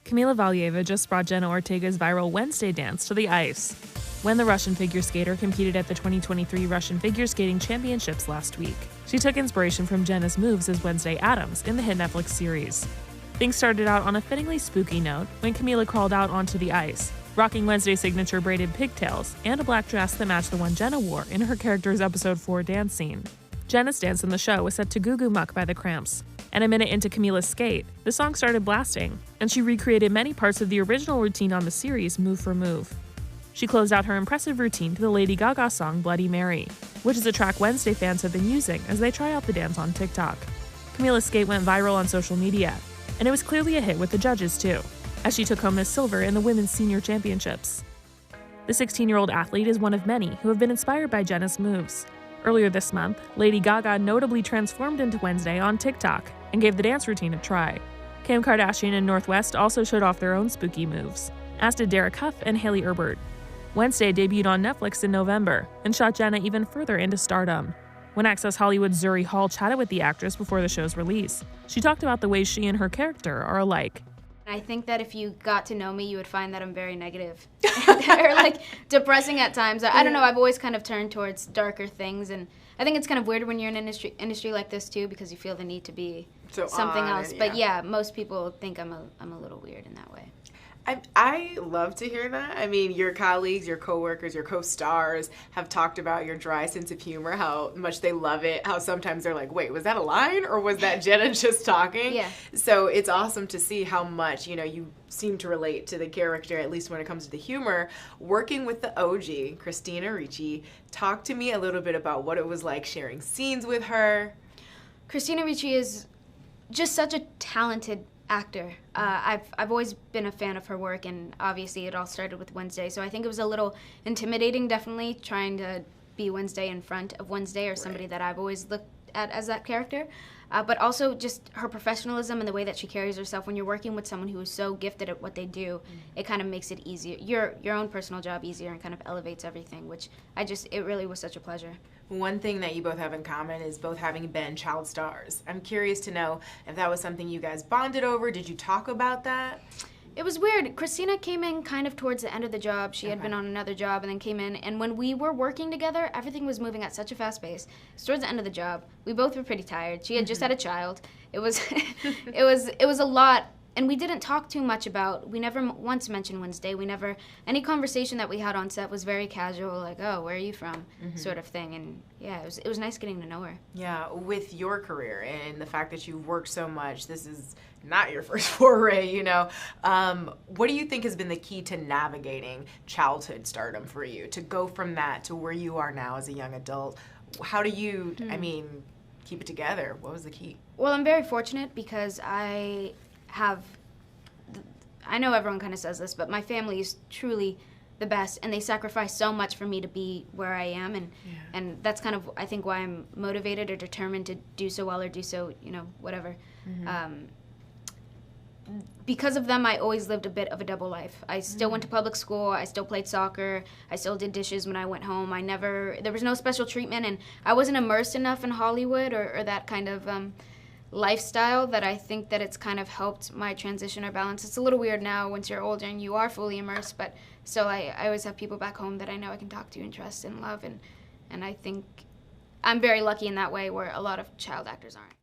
Kamila Valieva just brought Jenna Ortega's viral Wednesday dance to the ice when the Russian figure skater competed at the 2023 Russian Figure Skating Championships last week. She took inspiration from Jenna's moves as Wednesday Addams in the hit Netflix series. Things started out on a fittingly spooky note when Kamila crawled out onto the ice, rocking Wednesday's signature braided pigtails and a black dress that matched the one Jenna wore in her character's episode 4 dance scene. Jenna's dance in the show was set to Goo Goo Muck by the Cramps, and a minute into Kamila's skate, the song started blasting, and she recreated many parts of the original routine on the series move for move. She closed out her impressive routine to the Lady Gaga song Bloody Mary, which is a track Wednesday fans have been using as they try out the dance on TikTok. Kamila's skate went viral on social media, and it was clearly a hit with the judges too, as she took home Miss Silver in the Women's Senior Championships. The 16-year-old athlete is one of many who have been inspired by Jenna's moves. Earlier this month, Lady Gaga notably transformed into Wednesday on TikTok and gave the dance routine a try. Kim Kardashian and North West also showed off their own spooky moves, as did Derek Huff and Hailey Erbert. Wednesday debuted on Netflix in November and shot Jenna even further into stardom. When Access Hollywood's Zuri Hall chatted with the actress before the show's release, she talked about the ways she and her character are alike. I think that if you got to know me, you would find that I'm very negative or like depressing at times. I don't know, I've always kind of turned towards darker things, and I think it's kind of weird when you're in an industry like this too, because you feel the need to be something else. But yeah, most people think I'm a little weird in that way. I love to hear that. I mean, your colleagues, your coworkers, your co-stars have talked about your dry sense of humor, how much they love it, how sometimes they're like, wait, was that a line or was that Jenna just talking? Yeah. So it's awesome to see how much, you seem to relate to the character, at least when it comes to the humor. Working with the OG, Christina Ricci, talk to me a little bit about what it was like sharing scenes with her. Christina Ricci is just such a talented actor. I've always been a fan of her work, and obviously it all started with Wednesday, so I think it was a little intimidating, definitely, trying to be Wednesday in front of Wednesday, or somebody that I've always looked at as that character. But also just her professionalism and the way that she carries herself. When you're working with someone who is so gifted at what they do, it kind of makes it easier, your own personal job easier, and kind of elevates everything, which it really was such a pleasure. One thing that you both have in common is both having been child stars. I'm curious to know if that was something you guys bonded over. Did you talk about that? It was weird. Christina came in kind of towards the end of the job. She had been on another job and then came in. And when we were working together, everything was moving at such a fast pace. So towards the end of the job, we both were pretty tired. She had just had a child. It was it was a lot. And we didn't talk too much about, we never once mentioned Wednesday. Any conversation that we had on set was very casual, like, oh, where are you from, sort of thing. And yeah, it was nice getting to know her. Yeah, with your career and the fact that you've worked so much, this is not your first foray, What do you think has been the key to navigating childhood stardom for you, to go from that to where you are now as a young adult? How do you, keep it together? What was the key? Well, I'm very fortunate because I know everyone kind of says this, but my family is truly the best, and they sacrifice so much for me to be where I am, and that's kind of, I think, why I'm motivated or determined to do so well or do so, whatever. Because of them, I always lived a bit of a double life. I still went to public school, I still played soccer, I still did dishes when I went home. There was no special treatment, and I wasn't immersed enough in Hollywood or that kind of lifestyle that I think that it's kind of helped my transition or balance. It's a little weird now once you're older and you are fully immersed, but still I always have people back home that I know I can talk to and trust and love, and I think I'm very lucky in that way where a lot of child actors aren't.